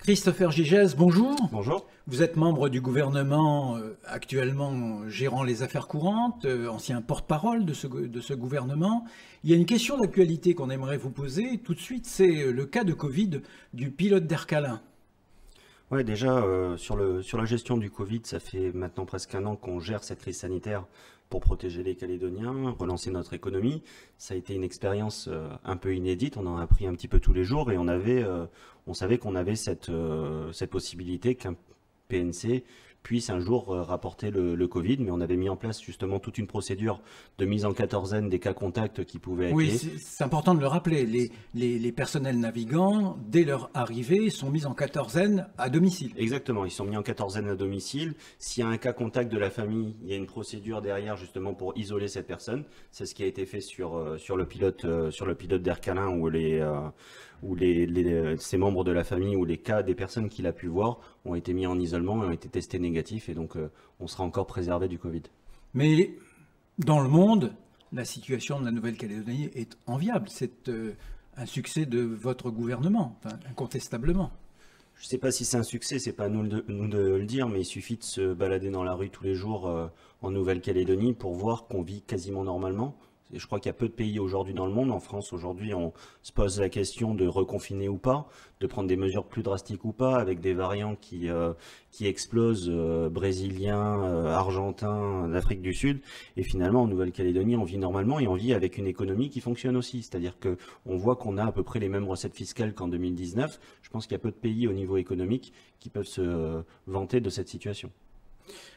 Christopher Gigès, bonjour. Bonjour. Vous êtes membre du gouvernement actuellement gérant les affaires courantes, ancien porte-parole de ce gouvernement. Il y a une question d'actualité qu'on aimerait vous poser tout de suite, c'est le cas de Covid du pilote d'Air Calin. Ouais, déjà, sur la gestion du Covid, ça fait maintenant presque un an qu'on gère cette crise sanitaire pour protéger les Calédoniens, relancer notre économie. Ça a été une expérience un peu inédite, on en a appris un petit peu tous les jours et on savait qu'on avait cette possibilité qu'un PNC puisse un jour rapporter le Covid, mais on avait mis en place justement toute une procédure de mise en quatorzaine des cas contacts qui pouvaient être... Oui, c'est important de le rappeler. Les personnels navigants, dès leur arrivée, sont mis en quatorzaine à domicile. Exactement, ils sont mis en quatorzaine à domicile. S'il y a un cas contact de la famille, il y a une procédure derrière justement pour isoler cette personne. C'est ce qui a été fait sur le pilote d'Air Calin où ses membres de la famille ou les cas des personnes qu'il a pu voir ont été mis en isolement et ont été testés négatifs et donc on sera encore préservé du Covid. Mais dans le monde, la situation de la Nouvelle-Calédonie est enviable. C'est un succès de votre gouvernement, enfin, incontestablement. Je ne sais pas si c'est un succès, c'est pas à nous de le dire, mais il suffit de se balader dans la rue tous les jours en Nouvelle-Calédonie pour voir qu'on vit quasiment normalement. Je crois qu'il y a peu de pays aujourd'hui dans le monde. En France, aujourd'hui, on se pose la question de reconfiner ou pas, de prendre des mesures plus drastiques ou pas, avec des variants qui explosent, brésiliens, argentins, d'Afrique du Sud. Et finalement, en Nouvelle-Calédonie, on vit normalement et on vit avec une économie qui fonctionne aussi. C'est-à-dire qu'on voit qu'on a à peu près les mêmes recettes fiscales qu'en 2019. Je pense qu'il y a peu de pays au niveau économique qui peuvent se vanter de cette situation.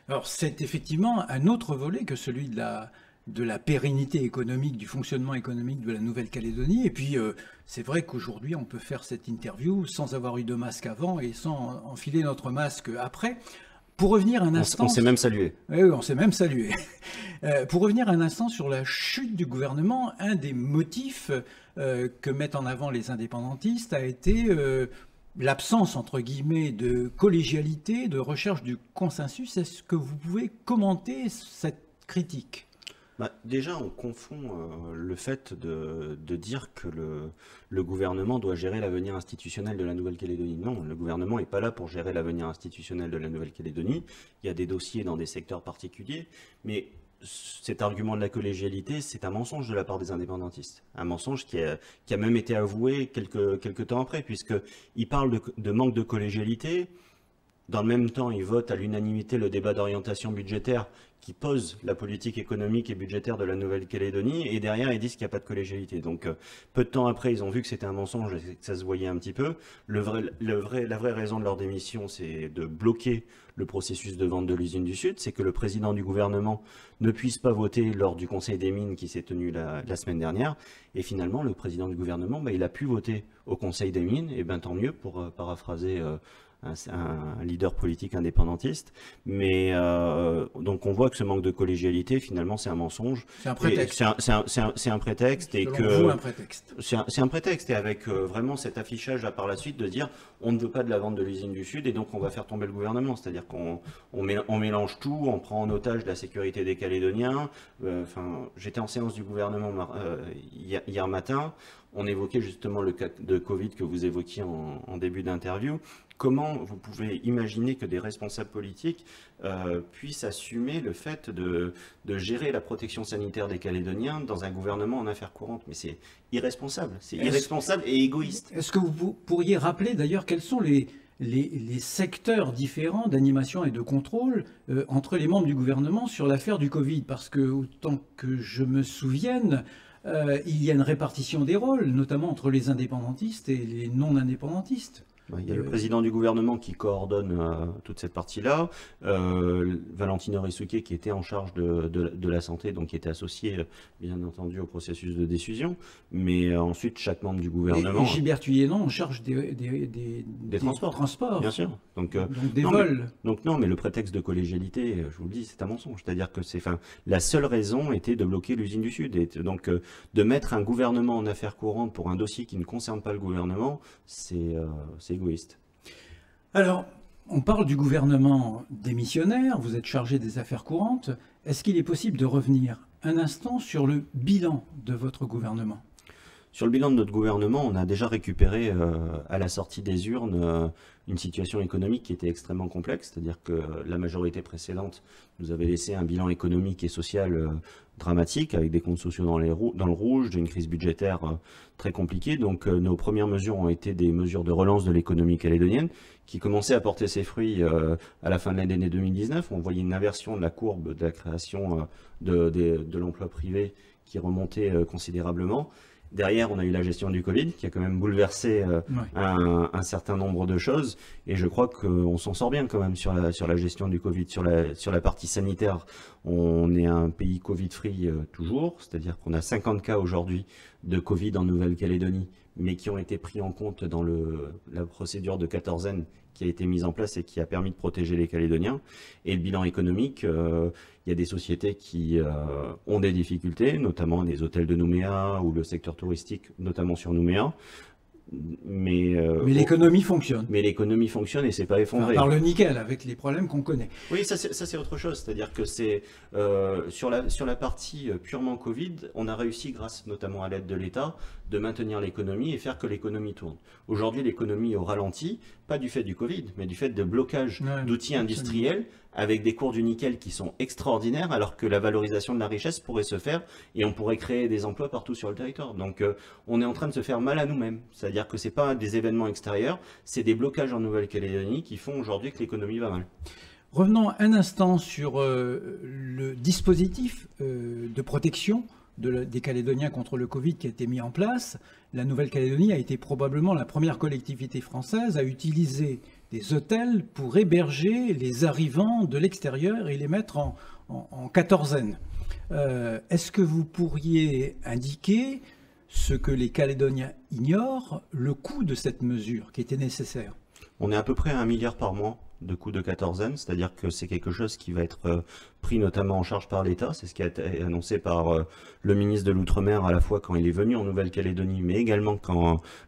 Alors, c'est effectivement un autre volet que celui de la pérennité économique, du fonctionnement économique de la Nouvelle-Calédonie. Et puis, c'est vrai qu'aujourd'hui, on peut faire cette interview sans avoir eu de masque avant et sans enfiler notre masque après. Pour revenir un instant... On s'est même salué. Oui, on s'est même salué. Pour revenir un instant sur la chute du gouvernement, un des motifs que mettent en avant les indépendantistes a été l'absence, entre guillemets, de collégialité, de recherche du consensus. Est-ce que vous pouvez commenter cette critique ? Déjà, on confond le fait de dire que le gouvernement doit gérer l'avenir institutionnel de la Nouvelle-Calédonie. Non, le gouvernement n'est pas là pour gérer l'avenir institutionnel de la Nouvelle-Calédonie. Il y a des dossiers dans des secteurs particuliers, mais cet argument de la collégialité, c'est un mensonge de la part des indépendantistes. Un mensonge qui a même été avoué quelques temps après, puisqu'ils parlent de manque de collégialité. Dans le même temps, ils votent à l'unanimité le débat d'orientation budgétaire qui pose la politique économique et budgétaire de la Nouvelle-Calédonie, et derrière, ils disent qu'il n'y a pas de collégialité. Donc, peu de temps après, ils ont vu que c'était un mensonge et que ça se voyait un petit peu. La vraie raison de leur démission, c'est de bloquer le processus de vente de l'usine du Sud. C'est que le président du gouvernement ne puisse pas voter lors du Conseil des mines qui s'est tenu la semaine dernière. Et finalement, le président du gouvernement, il a pu voter au Conseil des mines, et tant mieux pour paraphraser... un leader politique indépendantiste, mais donc on voit que ce manque de collégialité, finalement, c'est un mensonge. C'est un prétexte. C'est un prétexte et vous, un prétexte. C'est un prétexte et avec vraiment cet affichage là par la suite de dire on ne veut pas de la vente de l'usine du Sud et donc on va faire tomber le gouvernement. C'est-à-dire qu'on mélange tout, on prend en otage la sécurité des Calédoniens. J'étais en séance du gouvernement hier matin. On évoquait justement le cas de Covid que vous évoquiez en début d'interview. Comment vous pouvez imaginer que des responsables politiques puissent assumer le fait de gérer la protection sanitaire des Calédoniens dans un gouvernement en affaires courantes? Mais c'est irresponsable et égoïste. Est-ce que vous pourriez rappeler d'ailleurs quels sont les secteurs différents d'animation et de contrôle entre les membres du gouvernement sur l'affaire du Covid? Parce que, autant que je me souvienne, il y a une répartition des rôles, notamment entre les indépendantistes et les non-indépendantistes. Il y a le président du gouvernement qui coordonne toute cette partie-là, Valentino Risuke qui était en charge de la santé, donc qui était associé bien entendu au processus de décision, mais ensuite chaque membre du gouvernement... Et Gilbert Thuyenot en charge des transports. Bien sûr. Donc des vols. Non, mais le prétexte de collégialité, je vous le dis, c'est un mensonge. C'est-à-dire que la seule raison était de bloquer l'usine du Sud. Et donc de mettre un gouvernement en affaires courantes pour un dossier qui ne concerne pas le gouvernement, c'est égoïste. Alors, on parle du gouvernement démissionnaire, vous êtes chargé des affaires courantes. Est-ce qu'il est possible de revenir un instant sur le bilan de votre gouvernement ? Sur le bilan de notre gouvernement, on a déjà récupéré à la sortie des urnes une situation économique qui était extrêmement complexe, c'est-à-dire que la majorité précédente nous avait laissé un bilan économique et social dramatique, avec des comptes sociaux dans le rouge, une crise budgétaire très compliquée. Donc nos premières mesures ont été des mesures de relance de l'économie calédonienne, qui commençaient à porter ses fruits à la fin de l'année 2019. On voyait une inversion de la courbe de la création de l'emploi privé qui remontait considérablement. Derrière, on a eu la gestion du Covid qui a quand même bouleversé un certain nombre de choses, et je crois qu'on s'en sort bien quand même sur la gestion du Covid, sur la partie sanitaire. On est un pays Covid-free toujours, c'est-à-dire qu'on a 50 cas aujourd'hui de Covid en Nouvelle-Calédonie, mais qui ont été pris en compte dans la procédure de quatorzaine qui a été mise en place et qui a permis de protéger les Calédoniens. Et le bilan économique, il y a des sociétés qui ont des difficultés, notamment les hôtels de Nouméa ou le secteur touristique, notamment sur Nouméa. Mais l'économie fonctionne. Mais l'économie fonctionne et c'est pas effondré. Par le nickel, avec les problèmes qu'on connaît. Oui, ça c'est autre chose. C'est-à-dire que c'est sur la partie purement Covid, on a réussi, grâce notamment à l'aide de l'État, de maintenir l'économie et faire que l'économie tourne. Aujourd'hui, l'économie est au ralenti, pas du fait du Covid, mais du fait de blocage d'outils industriels avec des cours du nickel qui sont extraordinaires, alors que la valorisation de la richesse pourrait se faire et on pourrait créer des emplois partout sur le territoire. Donc on est en train de se faire mal à nous-mêmes. C'est-à-dire que ce n'est pas des événements extérieurs, c'est des blocages en Nouvelle-Calédonie qui font aujourd'hui que l'économie va mal. Revenons un instant sur le dispositif de protection des Calédoniens contre le Covid qui a été mis en place. La Nouvelle-Calédonie a été probablement la première collectivité française à utiliser des hôtels pour héberger les arrivants de l'extérieur et les mettre en quatorzaine. Est-ce que vous pourriez indiquer ce que les Calédoniens ignorent, le coût de cette mesure qui était nécessaire? On est à peu près à 1 milliard par mois de coûts de quatorzaine, c'est-à-dire que c'est quelque chose qui va être pris notamment en charge par l'État. C'est ce qui a été annoncé par le ministre de l'Outre-mer à la fois quand il est venu en Nouvelle-Calédonie, mais également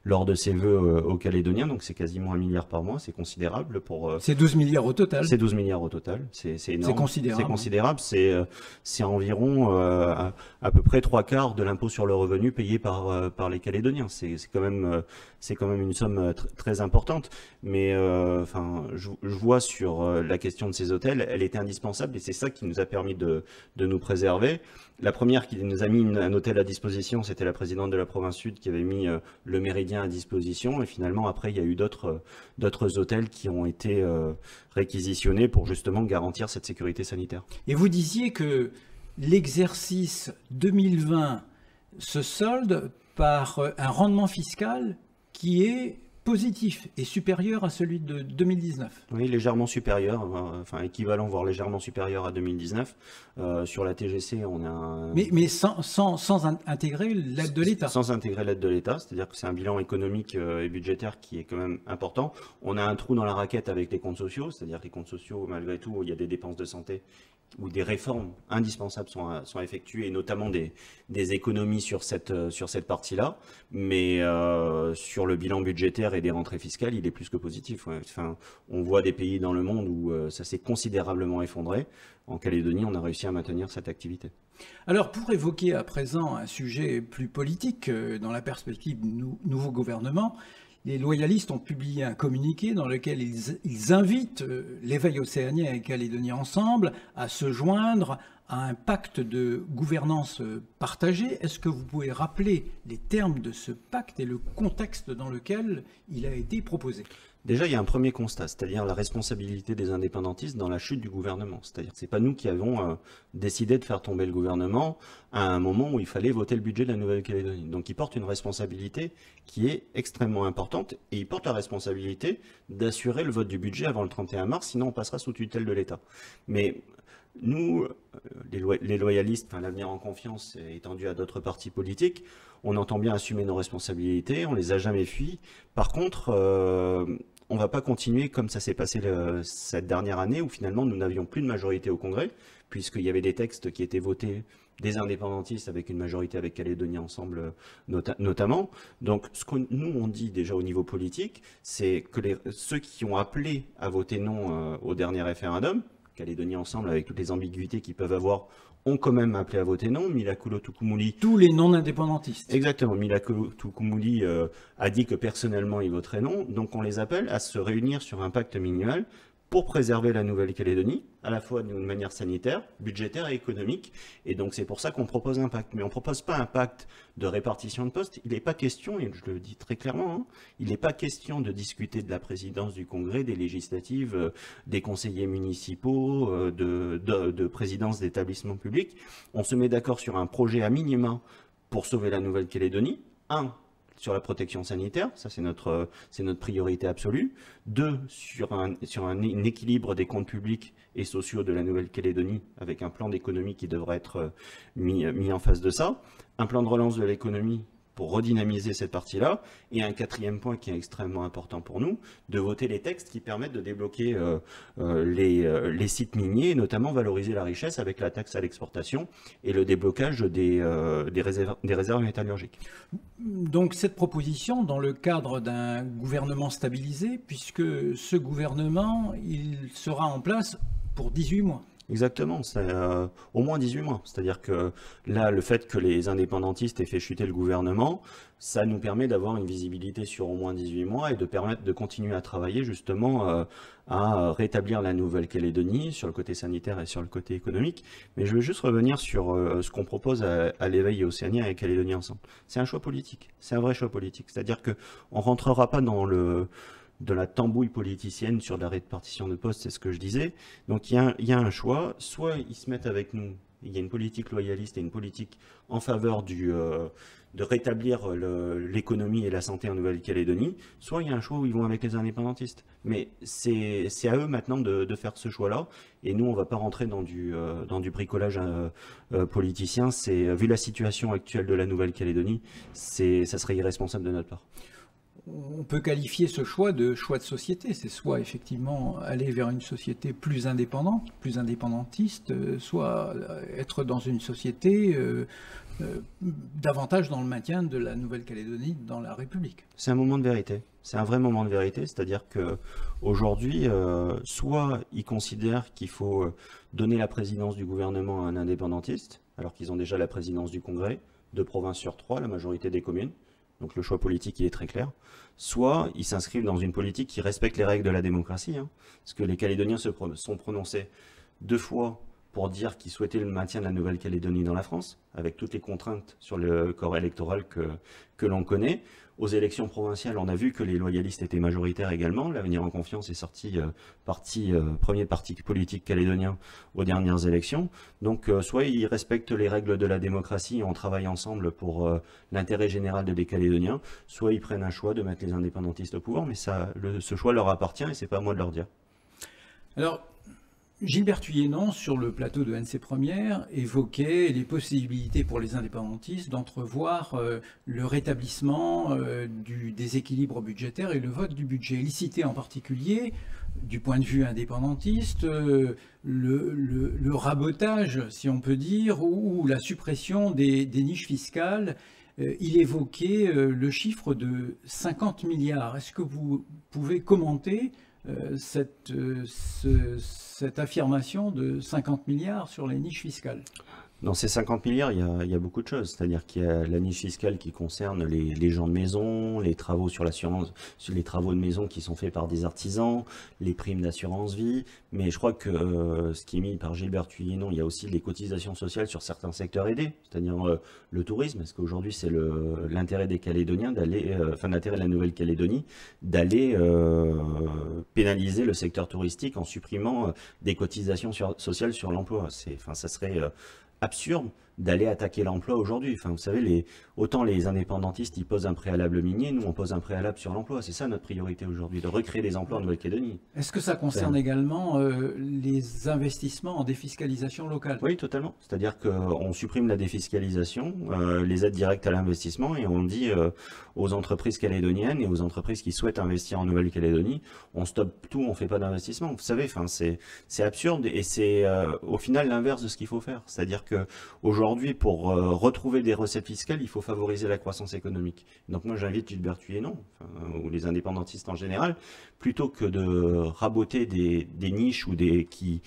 lors de ses vœux aux Calédoniens. Donc c'est quasiment 1 milliard par mois, c'est considérable pour... c'est 12 milliards au total. C'est 12 milliards au total, c'est énorme. C'est considérable. C'est considérable, c'est environ à peu près 3/4 de l'impôt sur le revenu payé par les Calédoniens. C'est quand même une somme très importante. Mais enfin, je vois sur la question de ces hôtels, elle était indispensable et c'est ça qui nous a permis de nous préserver. La première qui nous a mis un hôtel à disposition, c'était la présidente de la province sud qui avait mis le Méridien à disposition. Et finalement, après, il y a eu d'autres hôtels qui ont été réquisitionnés pour justement garantir cette sécurité sanitaire. Et vous disiez que l'exercice 2020 se solde par un rendement fiscal qui est positif et supérieur à celui de 2019. Oui, légèrement supérieur, enfin équivalent, voire légèrement supérieur à 2019. Sur la TGC, on a Mais sans intégrer l'aide de l'État. Sans intégrer l'aide de l'État, c'est-à-dire que c'est un bilan économique et budgétaire qui est quand même important. On a un trou dans la raquette avec les comptes sociaux, c'est-à-dire que les comptes sociaux, malgré tout, il y a des dépenses de santé où des réformes indispensables sont effectuées, et notamment des économies sur cette partie-là. Mais sur le bilan budgétaire et des rentrées fiscales, il est plus que positif. Ouais. Enfin, on voit des pays dans le monde où ça s'est considérablement effondré. En Calédonie, on a réussi à maintenir cette activité. Alors, pour évoquer à présent un sujet plus politique, dans la perspective du nouveau gouvernement, les loyalistes ont publié un communiqué dans lequel ils invitent l'éveil océanien et Calédonie ensemble à se joindre à un pacte de gouvernance partagée. Est-ce que vous pouvez rappeler les termes de ce pacte et le contexte dans lequel il a été proposé ? Déjà, il y a un premier constat, c'est-à-dire la responsabilité des indépendantistes dans la chute du gouvernement. C'est-à-dire que ce n'est pas nous qui avons décidé de faire tomber le gouvernement à un moment où il fallait voter le budget de la Nouvelle-Calédonie. Donc ils portent une responsabilité qui est extrêmement importante et ils portent la responsabilité d'assurer le vote du budget avant le 31 mars, sinon on passera sous tutelle de l'État. Mais nous, les loyalistes, enfin, l'avenir en confiance est étendu à d'autres partis politiques, on entend bien assumer nos responsabilités, on les a jamais fuies. Par contre, on ne va pas continuer comme ça s'est passé cette dernière année où finalement nous n'avions plus de majorité au Congrès, puisqu'il y avait des textes qui étaient votés des indépendantistes avec une majorité avec Calédonie Ensemble notamment. Donc ce que nous on dit déjà au niveau politique, c'est que ceux qui ont appelé à voter non au dernier référendum, Calédonie Ensemble, avec toutes les ambiguïtés qu'ils peuvent avoir, ont quand même appelé à voter non. Mila Kulo-Tukumuli, Tous les non-indépendantistes. exactement, Mila Kulo-Tukumuli a dit que personnellement il voterait non. Donc on les appelle à se réunir sur un pacte minimal pour préserver la Nouvelle-Calédonie, à la fois d'une manière sanitaire, budgétaire et économique. Et donc c'est pour ça qu'on propose un pacte. Mais on ne propose pas un pacte de répartition de postes. Il n'est pas question, et je le dis très clairement, hein, il n'est pas question de discuter de la présidence du Congrès, des législatives, des conseillers municipaux, de présidence d'établissements publics. On se met d'accord sur un projet à minima pour sauver la Nouvelle-Calédonie. Un, sur la protection sanitaire, ça c'est notre priorité absolue. Deux, sur un équilibre des comptes publics et sociaux de la Nouvelle-Calédonie, avec un plan d'économie qui devrait être mis en face de ça. Un plan de relance de l'économie pour redynamiser cette partie-là. Et un quatrième point qui est extrêmement important pour nous, de voter les textes qui permettent de débloquer les sites miniers, et notamment valoriser la richesse avec la taxe à l'exportation et le déblocage des réserves métallurgiques. Donc cette proposition, dans le cadre d'un gouvernement stabilisé, puisque ce gouvernement, il sera en place pour 18 mois. Exactement, c'est au moins 18 mois. C'est-à-dire que là, le fait que les indépendantistes aient fait chuter le gouvernement, ça nous permet d'avoir une visibilité sur au moins 18 mois et de permettre de continuer à travailler justement à rétablir la Nouvelle-Calédonie sur le côté sanitaire et sur le côté économique. Mais je veux juste revenir sur ce qu'on propose à l'éveil océanien et Calédonie ensemble. C'est un choix politique, c'est un vrai choix politique. C'est-à-dire qu'on ne rentrera pas dans de la tambouille politicienne sur la répartition de postes, c'est ce que je disais. Donc il y a un choix, soit ils se mettent avec nous, il y a une politique loyaliste et une politique en faveur de rétablir l'économie et la santé en Nouvelle-Calédonie, soit il y a un choix où ils vont avec les indépendantistes. Mais c'est à eux maintenant de faire ce choix-là, et nous on ne va pas rentrer dans du bricolage politicien. Vu la situation actuelle de la Nouvelle-Calédonie, ça serait irresponsable de notre part. On peut qualifier ce choix de société. C'est soit effectivement aller vers une société plus indépendante, plus indépendantiste, soit être dans une société davantage dans le maintien de la Nouvelle-Calédonie dans la République. C'est un moment de vérité. C'est un vrai moment de vérité. C'est-à-dire qu'aujourd'hui, soit ils considèrent qu'il faut donner la présidence du gouvernement à un indépendantiste, alors qu'ils ont déjà la présidence du Congrès, 2 provinces sur 3, la majorité des communes. Donc le choix politique, il est très clair. Soit ils s'inscrivent dans une politique qui respecte les règles de la démocratie, hein, parce que les Calédoniens se sont prononcés 2 fois pour dire qu'ils souhaitaient le maintien de la Nouvelle-Calédonie dans la France, avec toutes les contraintes sur le corps électoral que l'on connaît. Aux élections provinciales, on a vu que les loyalistes étaient majoritaires également. L'Avenir en Confiance est sorti premier parti politique calédonien aux dernières élections. Donc soit ils respectent les règles de la démocratie et on travaille ensemble pour l'intérêt général des Calédoniens, soit ils prennent un choix de mettre les indépendantistes au pouvoir, mais ce choix leur appartient et c'est pas à moi de leur dire. Alors, Gilbert Thuyennon, sur le plateau de NC Première, évoquait les possibilités pour les indépendantistes d'entrevoir le rétablissement du déséquilibre budgétaire et le vote du budget. Il citait en particulier, du point de vue indépendantiste, le rabotage, si on peut dire, ou la suppression des niches fiscales. Il évoquait le chiffre de 50 milliards. Est-ce que vous pouvez commenter cette affirmation de 50 milliards sur les niches fiscales? Dans ces 50 milliards, il y a beaucoup de choses. C'est-à-dire qu'il y a la niche fiscale qui concerne les gens de maison, les travaux sur l'assurance, sur les travaux de maison qui sont faits par des artisans, les primes d'assurance vie. Mais je crois que ce qui est mis par Gilbert Thuyennon, il y a aussi les cotisations sociales sur certains secteurs aidés, c'est-à-dire le tourisme. Parce qu'aujourd'hui, c'est l'intérêt des Calédoniens l'intérêt de la Nouvelle-Calédonie d'aller pénaliser le secteur touristique en supprimant des cotisations sociales sur l'emploi. Ça serait absurde d'aller attaquer l'emploi aujourd'hui. Enfin, vous savez, autant les indépendantistes, ils posent un préalable minier, nous, on pose un préalable sur l'emploi. C'est ça notre priorité aujourd'hui, de recréer des emplois en Nouvelle-Calédonie. Est-ce que ça concerne également les investissements en défiscalisation locale? Oui, totalement. C'est-à-dire qu'on supprime la défiscalisation, les aides directes à l'investissement, et on dit aux entreprises calédoniennes et aux entreprises qui souhaitent investir en Nouvelle-Calédonie, on stoppe tout, on ne fait pas d'investissement. Vous savez, c'est absurde et c'est au final l'inverse de ce qu'il faut faire. C'est-à-dire qu'aujourd'hui, aujourd'hui, pour retrouver des recettes fiscales, il faut favoriser la croissance économique. Donc moi, j'invite Gilbert Thuyenot, ou les indépendantistes en général, plutôt que de raboter des niches ou qui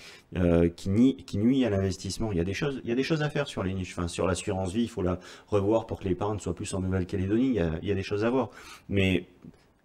nuisent à l'investissement. Il y a des choses à faire sur les niches. Enfin, sur l'assurance vie, il faut la revoir pour que l'épargne soit plus en Nouvelle-Calédonie. Il y a des choses à voir. Mais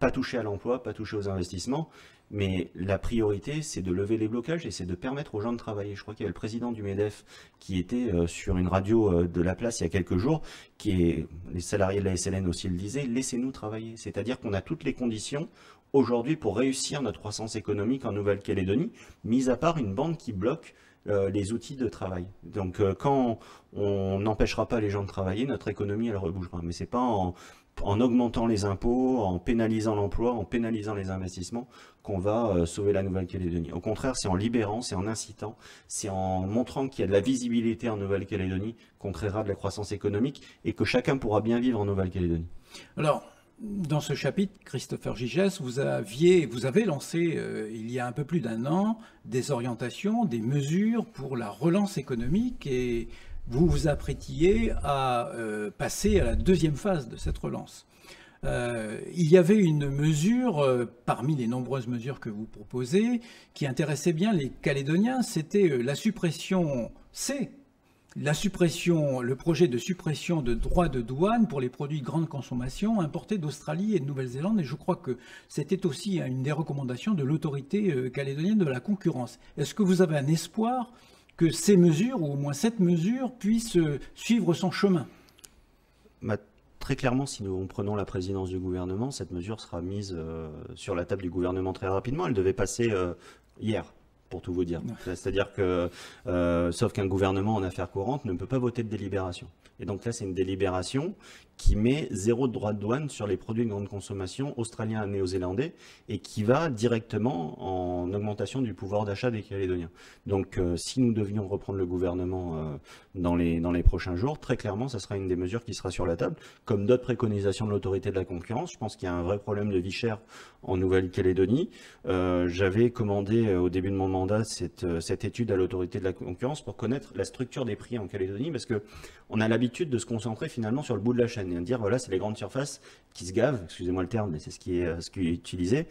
pas toucher à l'emploi, pas toucher aux investissements. Mais la priorité, c'est de lever les blocages et c'est de permettre aux gens de travailler. Je crois qu'il y avait le président du MEDEF qui était sur une radio de la place il y a quelques jours, les salariés de la SLN aussi le disaient, laissez-nous travailler. C'est-à-dire qu'on a toutes les conditions aujourd'hui pour réussir notre croissance économique en Nouvelle-Calédonie, mis à part une bande qui bloque les outils de travail. Donc quand on n'empêchera pas les gens de travailler, notre économie, elle rebougera. Mais c'est pas en augmentant les impôts, en pénalisant l'emploi, en pénalisant les investissements, qu'on va sauver la Nouvelle-Calédonie. Au contraire, c'est en libérant, c'est en incitant, c'est en montrant qu'il y a de la visibilité en Nouvelle-Calédonie qu'on créera de la croissance économique et que chacun pourra bien vivre en Nouvelle-Calédonie. Alors, dans ce chapitre, Christopher Gigès, vous avez lancé, il y a un peu plus d'un an, des orientations, des mesures pour la relance économique et vous vous apprêtiez à passer à la deuxième phase de cette relance. Il y avait une mesure, parmi les nombreuses mesures que vous proposez, qui intéressait bien les Calédoniens, c'était le projet de suppression de droits de douane pour les produits de grande consommation importés d'Australie et de Nouvelle-Zélande. Et je crois que c'était aussi une des recommandations de l'autorité calédonienne de la concurrence. Est-ce que vous avez un espoir que ces mesures, ou au moins cette mesure, puisse suivre son chemin? Très clairement, si nous prenons la présidence du gouvernement, cette mesure sera mise sur la table du gouvernement très rapidement. Elle devait passer hier, pour tout vous dire. C'est-à-dire que, sauf qu'un gouvernement en affaires courantes ne peut pas voter de délibération. Et donc là, c'est une délibération qui met 0 droit de douane sur les produits de grande consommation australiens et néo-zélandais et qui va directement en augmentation du pouvoir d'achat des Calédoniens. Donc si nous devions reprendre le gouvernement dans les prochains jours, très clairement, ça sera une des mesures qui sera sur la table, comme d'autres préconisations de l'autorité de la concurrence. Je pense qu'il y a un vrai problème de vie chère en Nouvelle-Calédonie. J'avais commandé au début de mon mandat cette étude à l'autorité de la concurrence pour connaître la structure des prix en Calédonie, parce que on a l'habitude de se concentrer finalement sur le bout de la chaîne et de dire voilà, c'est les grandes surfaces qui se gavent, excusez-moi le terme, mais c'est ce qui est utilisé.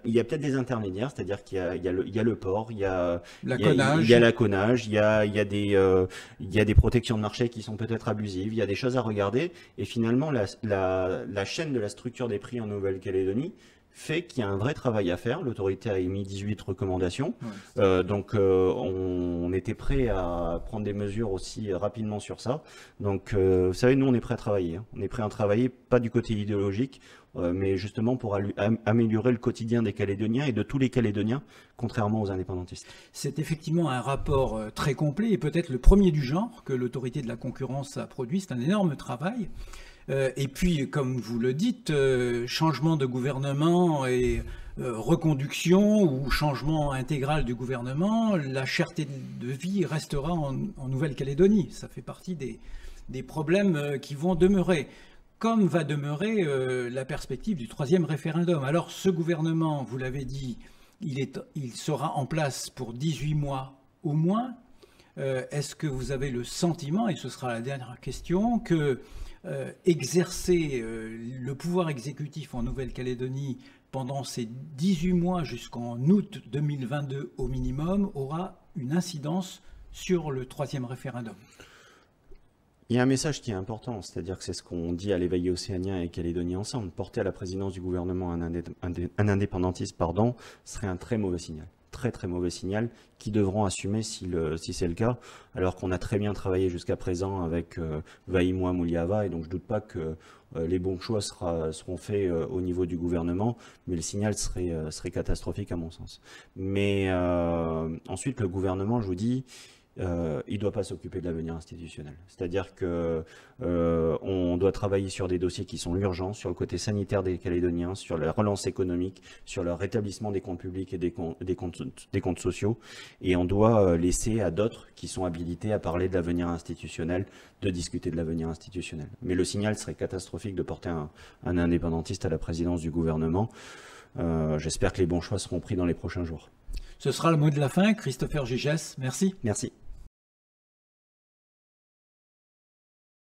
Il y a peut-être des intermédiaires, c'est-à-dire qu'il y a le port, il y a l'acconnage, il y a des protections de marché qui sont peut-être abusives, il y a des choses à regarder et finalement la chaîne de la structure des prix en Nouvelle-Calédonie fait qu'il y a un vrai travail à faire. L'autorité a émis 18 recommandations. Donc on était prêt à prendre des mesures aussi rapidement sur ça. Donc vous savez, nous on est prêt à travailler. On est prêt à travailler, pas du côté idéologique, mais justement pour améliorer le quotidien des Calédoniens et de tous les Calédoniens, contrairement aux indépendantistes. C'est effectivement un rapport très complet et peut-être le premier du genre que l'autorité de la concurrence a produit. C'est un énorme travail. Et puis, comme vous le dites, changement de gouvernement et reconduction ou changement intégral du gouvernement, la cherté de vie restera en Nouvelle-Calédonie. Ça fait partie des problèmes qui vont demeurer. Comme va demeurer la perspective du 3e référendum. Alors, ce gouvernement, vous l'avez dit, il sera en place pour 18 mois au moins. Est-ce que vous avez le sentiment, et ce sera la dernière question, que exercer le pouvoir exécutif en Nouvelle-Calédonie pendant ces 18 mois jusqu'en août 2022 au minimum aura une incidence sur le 3e référendum? Il y a un message qui est important, c'est-à-dire que c'est ce qu'on dit à l'éveillé océanien et Calédonie ensemble. Porter à la présidence du gouvernement un indépendantiste, serait un très mauvais signal. Très très mauvais signal, qui devront assumer si c'est le cas, alors qu'on a très bien travaillé jusqu'à présent avec Vaïmoa Mouliava, et donc je ne doute pas que les bons choix seront faits au niveau du gouvernement, mais le signal serait catastrophique à mon sens. Mais ensuite, le gouvernement, je vous dis, il ne doit pas s'occuper de l'avenir institutionnel. C'est-à-dire qu'on doit travailler sur des dossiers qui sont urgents, sur le côté sanitaire des Calédoniens, sur la relance économique, sur le rétablissement des comptes publics et des comptes sociaux. Et on doit laisser à d'autres qui sont habilités à parler de l'avenir institutionnel, de discuter de l'avenir institutionnel. Mais le signal serait catastrophique de porter un indépendantiste à la présidence du gouvernement. J'espère que les bons choix seront pris dans les prochains jours. Ce sera le mot de la fin. Christopher Gigès, merci. Merci.